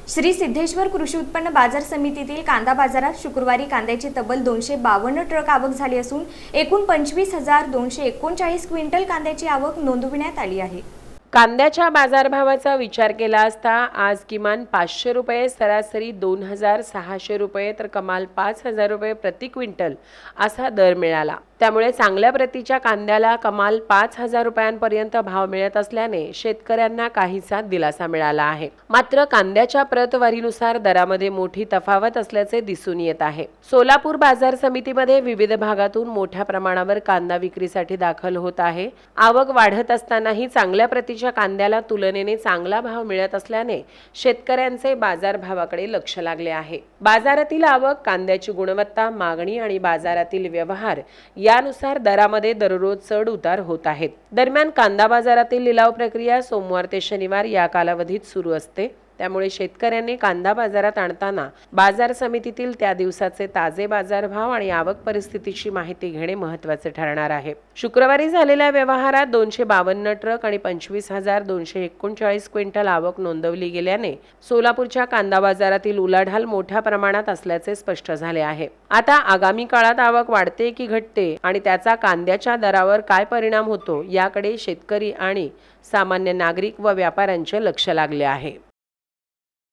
श्री सिद्धेश्वर कृषी उत्पन्न बाजार समितीतील कांदा बाजारात शुक्रवारी कांद्याची तब्बल 252 ट्रक आवक झाली असून एकूण 25,239 क्विंटल कांद्याची आवक नोंदविण्यात आली आहे। कांद्याच्या बाजारभावाचा विचार केला असता आज किमान 500 रुपये, सरासरी 2,600 रुपये तर कमाल 5,000 रुपये प्रति क्विंटल असा दर मिळाला। त्यामुळे चांगल्या प्रतीच्या कांद्याला कमाल 5,000 रुपयांपर्यंत भाव मिळत असल्याने शेतकऱ्यांना काहीसा दिलासा मिळाला आहे। मात्र कांद्याच्या प्रतवारीनुसार दरामध्ये मोठी तफावत असल्याचे दिसून येत आहे। सोलापूर बाजार समितीमध्ये विविध भागातून मोठ्या प्रमाणावर कांदा विक्रीसाठी दाखल होत आहे। आवक वाढत असतानाही चांगल्या प्रतीच्या कांद्याला तुलनेने चांगला भाव मिळत असल्याने शेतकऱ्यांचे बाजारभावाकडे लक्ष लागले आहे। बाजारातील आवक, कांद्याची गुणवत्ता, मागणी आणि बाजारातील व्यवहार यानुसार दरामध्ये दररोज चढ उतार होत आहेत। दरम्यान कांदा बाजारातील लिलाव प्रक्रिया सोमवार ते शनिवार या कालावधीत सुरू असते। त्यामुळे शेतकऱ्यांनी कांदा बाजारात आणताना बाजार समितीतील त्या दिवसाचे ताजे बाजारभाव आणि आवक परिस्थितीची माहिती घेणे महत्त्वाचे ठरणार आहे। शुक्रवारी झालेल्या व्यवहारात 252 ट्रक आणि 25,239 क्विंटल आवक नोंदवली गेल्याने सोलापूरच्या कांदा बाजारातील उलाढाल मोठ्या प्रमाणात असल्याचे स्पष्ट झाले आहे। आता आगामी काळात आवक वाढते की घटते आणि त्याचा कांद्याच्या दरावर काय परिणाम होतो याकडे शेतकरी आणि सामान्य नागरिक व व्यापाऱ्यांचे लक्ष लागले आहे।